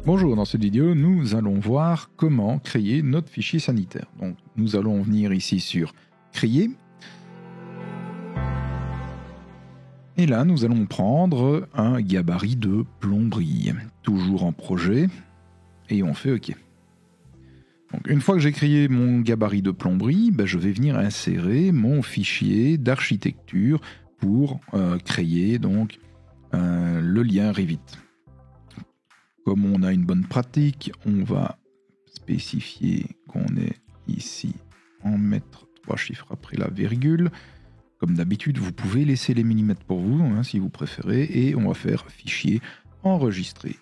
Bonjour, dans cette vidéo, nous allons voir comment créer notre fichier sanitaire. Donc, nous allons venir ici sur Créer. Et là, nous allons prendre un gabarit de plomberie. Toujours en projet. Et on fait OK. Donc, une fois que j'ai créé mon gabarit de plomberie, je vais venir insérer mon fichier d'architecture pour créer donc, le lien Revit. Comme on a une bonne pratique, on va spécifier qu'on est ici en mettre 3 chiffres après la virgule. Comme d'habitude, vous pouvez laisser les millimètres pour vous, si vous préférez, et on va faire fichier enregistré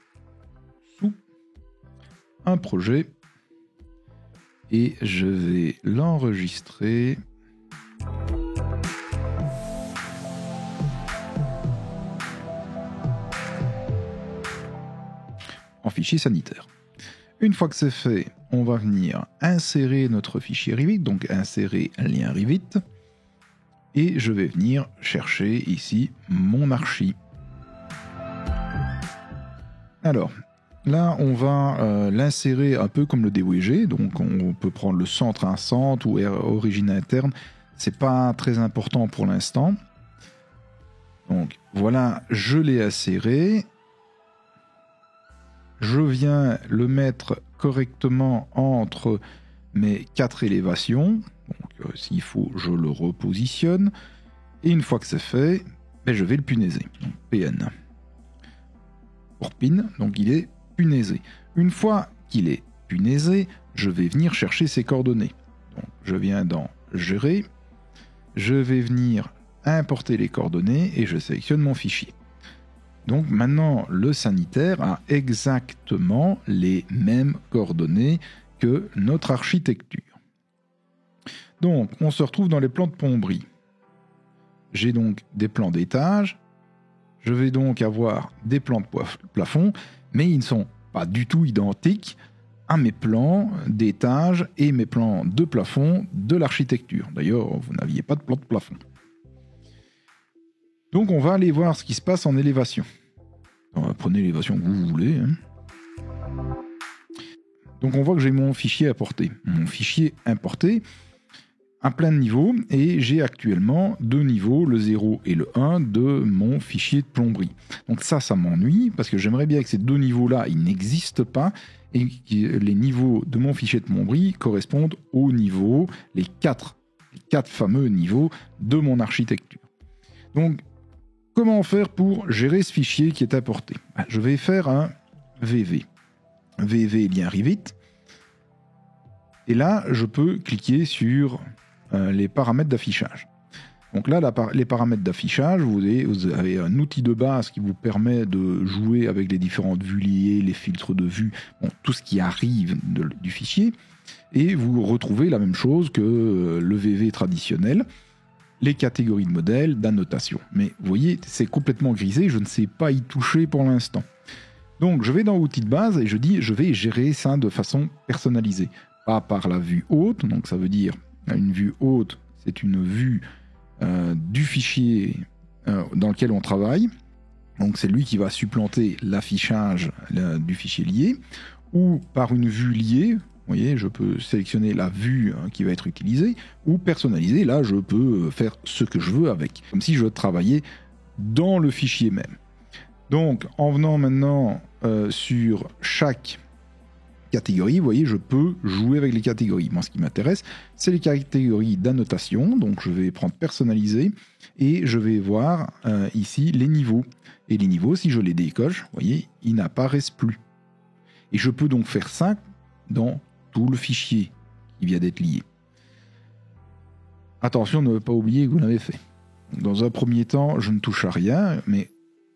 sous un projet. Et je vais l'enregistrer en fichier sanitaire. Une fois que c'est fait, on va venir insérer notre fichier Revit, donc insérer un lien Revit, et je vais venir chercher ici mon archi. Alors, là on va l'insérer un peu comme le DOEG, donc on peut prendre le centre, un centre ou origine interne, c'est pas très important pour l'instant. Donc voilà, je l'ai inséré. Je viens le mettre correctement entre mes 4 élévations. Donc, s'il faut, je le repositionne. Et une fois que c'est fait, je vais le punaiser. Donc, PN. Pour pin, donc il est punaisé. Une fois qu'il est punaisé, je vais venir chercher ses coordonnées. Donc, je viens dans Gérer. Je vais venir importer les coordonnées et je sélectionne mon fichier. Donc maintenant, le sanitaire a exactement les mêmes coordonnées que notre architecture. Donc, on se retrouve dans les plans de plomberie. J'ai donc des plans d'étage. Je vais donc avoir des plans de plafond, mais ils ne sont pas du tout identiques à mes plans d'étage et mes plans de plafond de l'architecture. D'ailleurs, vous n'aviez pas de plan de plafond. Donc on va aller voir ce qui se passe en élévation. Prenez l'élévation que vous voulez. Donc on voit que j'ai mon fichier importé. Mon fichier importé à plein de niveaux et j'ai actuellement 2 niveaux, le 0 et le 1 de mon fichier de plomberie. Donc ça m'ennuie parce que j'aimerais bien que ces 2 niveaux-là, ils n'existent pas et que les niveaux de mon fichier de plomberie correspondent aux niveaux, les 4 fameux niveaux de mon architecture. Donc comment faire pour gérer ce fichier qui est importé ? Je vais faire un VV. VV lien Revit. Et là, je peux cliquer sur les paramètres d'affichage. Donc là, les paramètres d'affichage, vous avez un outil de base qui vous permet de jouer avec les différentes vues liées, les filtres de vue, tout ce qui arrive du fichier. Et vous retrouvez la même chose que le VV traditionnel. Les catégories de modèles, d'annotation. Mais vous voyez, c'est complètement grisé, je ne sais pas y toucher pour l'instant. Donc je vais dans outils de base et je dis je vais gérer ça de façon personnalisée. Pas par la vue haute, donc ça veut dire une vue haute, c'est une vue du fichier dans lequel on travaille. Donc c'est lui qui va supplanter l'affichage du fichier lié, ou par une vue liée. Vous voyez, je peux sélectionner la vue qui va être utilisée ou personnaliser. Là, je peux faire ce que je veux avec, comme si je travaillais dans le fichier même. Donc, en venant maintenant sur chaque catégorie, vous voyez, je peux jouer avec les catégories. Moi, ce qui m'intéresse, c'est les catégories d'annotation. Donc, je vais prendre personnaliser et je vais voir ici les niveaux. Et les niveaux, si je les décoche, vous voyez, ils n'apparaissent plus. Et je peux donc faire ça dans tout le fichier qui vient d'être lié. Attention, ne pas oublier que vous l'avez fait. Dans un premier temps, je ne touche à rien, mais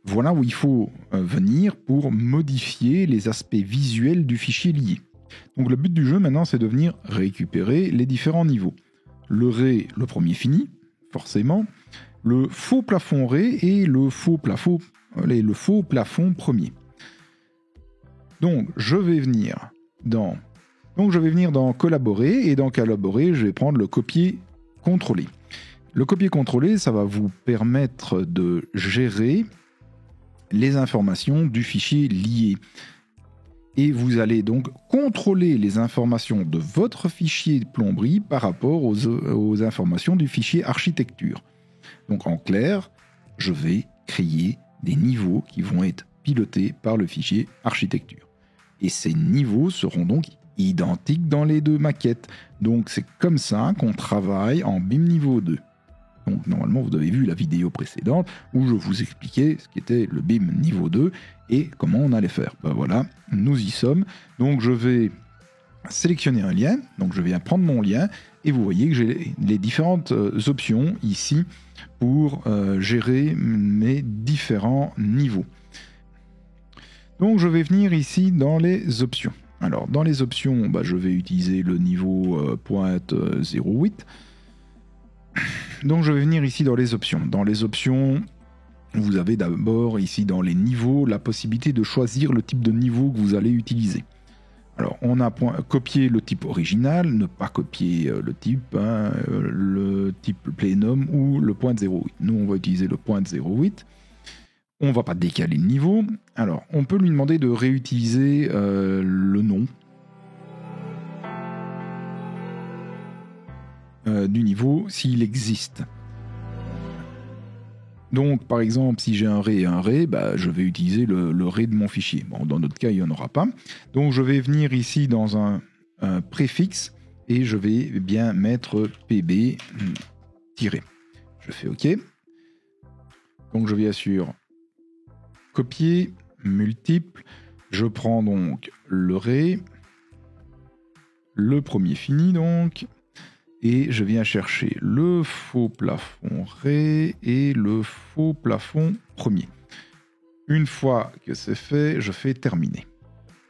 voilà où il faut venir pour modifier les aspects visuels du fichier lié. Donc le but du jeu maintenant, c'est de venir récupérer les différents niveaux. Le ré, le premier fini, forcément. Le faux plafond ré et le faux plafond premier. Donc je vais venir dans collaborer, et dans collaborer, je vais prendre le copier-contrôler. Le copier-contrôler, ça va vous permettre de gérer les informations du fichier lié. Et vous allez donc contrôler les informations de votre fichier plomberie par rapport aux informations du fichier architecture. Donc en clair, je vais créer des niveaux qui vont être pilotés par le fichier architecture. Et ces niveaux seront donc identiques dans les deux maquettes. Donc c'est comme ça qu'on travaille en BIM niveau 2. Donc normalement vous avez vu la vidéo précédente où je vous expliquais ce qu'était le BIM niveau 2 et comment on allait faire. Ben voilà, nous y sommes. Donc je vais sélectionner un lien, donc je viens prendre mon lien et vous voyez que j'ai les différentes options ici pour gérer mes différents niveaux. Donc je vais venir ici dans les options. Alors dans les options, je vais utiliser le niveau .08. Donc je vais venir ici dans les options. Dans les options, vous avez d'abord ici dans les niveaux la possibilité de choisir le type de niveau que vous allez utiliser. Alors on a copié le type original, ne pas copier le type plenum ou le .08. Nous on va utiliser le .08. On ne va pas décaler le niveau. Alors on peut lui demander de réutiliser le nom du niveau s'il existe. Donc par exemple si j'ai un ré et un ré, je vais utiliser le ré de mon fichier. Bon, dans notre cas il n'y en aura pas. Donc je vais venir ici dans un préfixe et je vais bien mettre pb tiré. Je fais OK. Donc je viens sur copier, multiple, je prends donc le ré, le premier fini donc, et je viens chercher le faux plafond ré et le faux plafond premier. Une fois que c'est fait, je fais terminer.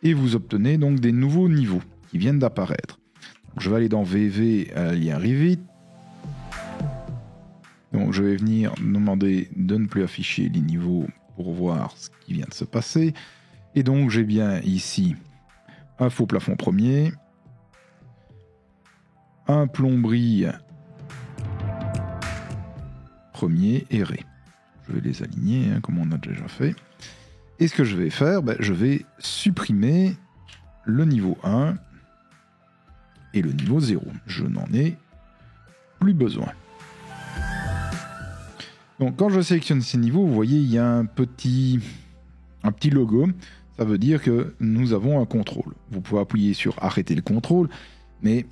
Et vous obtenez donc des nouveaux niveaux qui viennent d'apparaître. Donc, je vais aller dans VV, lien Revit. Donc je vais venir demander de ne plus afficher les niveaux pour voir ce qui vient de se passer. Et donc j'ai bien ici un faux plafond premier, un plomberie premier et ré. Je vais les aligner comme on a déjà fait. Et ce que je vais faire, je vais supprimer le niveau 1 et le niveau 0. Je n'en ai plus besoin. Donc quand je sélectionne ces niveaux, vous voyez, il y a un petit logo. Ça veut dire que nous avons un contrôle. Vous pouvez appuyer sur arrêter le contrôle, mais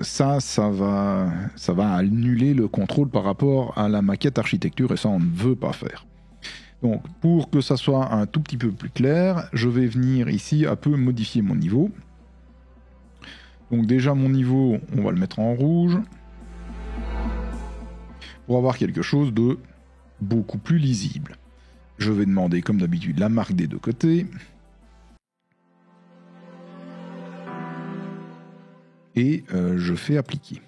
ça va annuler le contrôle par rapport à la maquette architecture et ça on ne veut pas faire. Donc pour que ça soit un tout petit peu plus clair, je vais venir ici un peu modifier mon niveau. Donc déjà mon niveau, on va le mettre en rouge pour avoir quelque chose de beaucoup plus lisible. Je vais demander comme d'habitude la marque des deux côtés. Et je fais appliquer.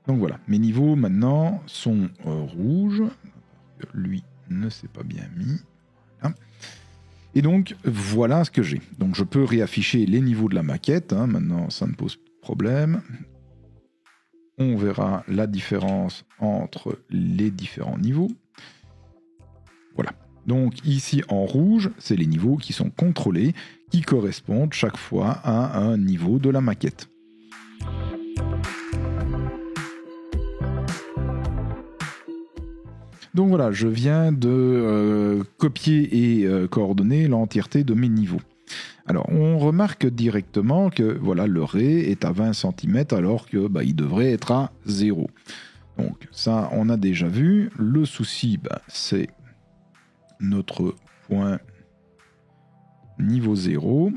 Donc voilà, mes niveaux maintenant sont rouges. Lui ne s'est pas bien mis. Voilà. Et donc voilà ce que j'ai. Donc je peux réafficher les niveaux de la maquette. Maintenant ça ne pose pas de problème. On verra la différence entre les différents niveaux. Voilà. Donc ici en rouge, c'est les niveaux qui sont contrôlés, qui correspondent chaque fois à un niveau de la maquette. Donc voilà, je viens de copier et coordonner l'entièreté de mes niveaux. Alors on remarque directement que voilà, le ré est à 20 cm alors que il devrait être à 0. Donc ça on a déjà vu. Le souci c'est notre point niveau 0.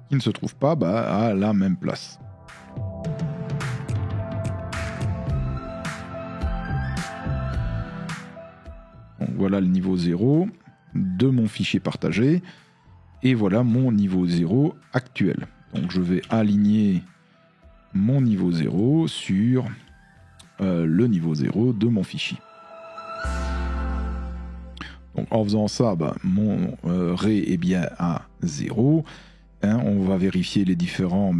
Qui ne se trouve pas à la même place. Donc voilà le niveau 0 de mon fichier partagé. Et voilà mon niveau 0 actuel. Donc je vais aligner mon niveau 0 sur le niveau 0 de mon fichier. Donc en faisant ça, mon ré est bien à 0. On va vérifier les différents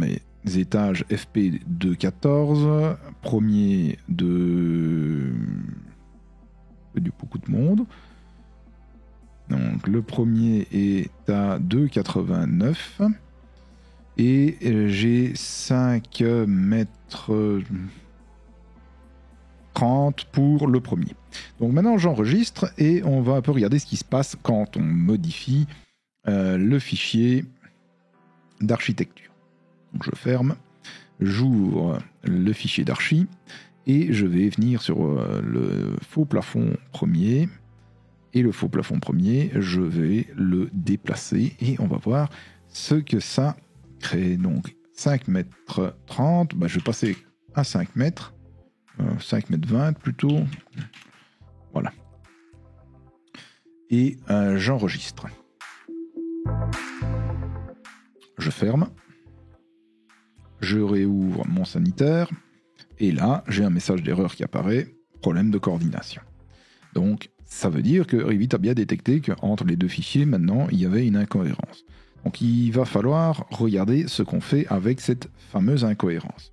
étages FP de 14, premier de beaucoup de monde. Donc le premier est à 2,89 et j'ai 5 mètres 30 pour le premier. Donc maintenant j'enregistre et on va un peu regarder ce qui se passe quand on modifie le fichier d'architecture. Donc je ferme, j'ouvre le fichier d'archi et je vais venir sur le faux plafond premier. Et le faux plafond premier, je vais le déplacer et on va voir ce que ça crée. Donc 5 mètres 30, je vais passer à 5 mètres, 5 mètres 20 plutôt. Voilà. Et j'enregistre. Je ferme. Je réouvre mon sanitaire. Et là, j'ai un message d'erreur qui apparaît, problème de coordination. Donc, ça veut dire que Revit a bien détecté qu'entre les deux fichiers, maintenant, il y avait une incohérence. Donc, il va falloir regarder ce qu'on fait avec cette fameuse incohérence.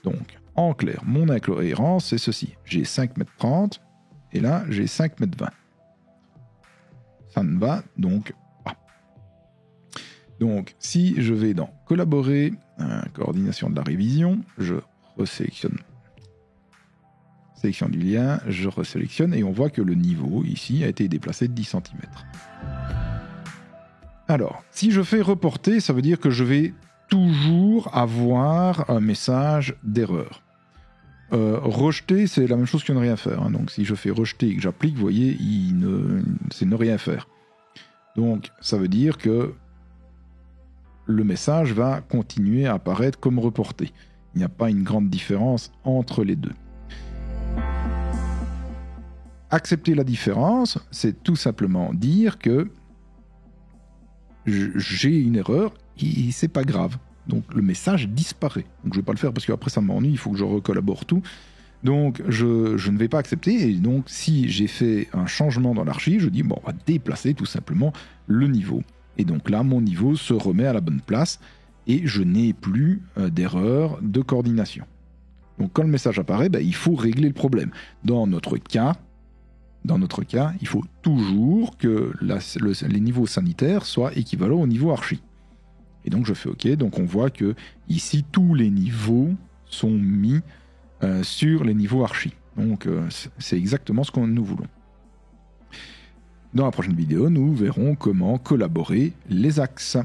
Donc, en clair, mon incohérence, c'est ceci. J'ai 5 mètres 30 et là, j'ai 5 mètres 20. Ça ne va donc pas. Donc, si je vais dans Collaborer, coordination de la révision, je resélectionne. Sélection du lien, je resélectionne et on voit que le niveau ici a été déplacé de 10 cm. Alors, si je fais reporter, ça veut dire que je vais toujours avoir un message d'erreur. Rejeter, c'est la même chose que ne rien faire. Donc si je fais rejeter et que j'applique, vous voyez, c'est ne rien faire. Donc ça veut dire que le message va continuer à apparaître comme reporté. Il n'y a pas une grande différence entre les deux. Accepter la différence, c'est tout simplement dire que j'ai une erreur et c'est pas grave. Donc le message disparaît. Donc je vais pas le faire parce qu'après ça m'ennuie, il faut que je recollabore tout. Donc je ne vais pas accepter. Et donc si j'ai fait un changement dans l'archi, je dis bon, on va déplacer tout simplement le niveau. Et donc là, mon niveau se remet à la bonne place et je n'ai plus d'erreur de coordination. Donc quand le message apparaît, il faut régler le problème. Dans notre cas, il faut toujours que les niveaux sanitaires soient équivalents au niveau archi. Et donc je fais OK. Donc on voit que ici tous les niveaux sont mis sur les niveaux archi. Donc c'est exactement ce que nous voulons. Dans la prochaine vidéo, nous verrons comment collaborer les axes.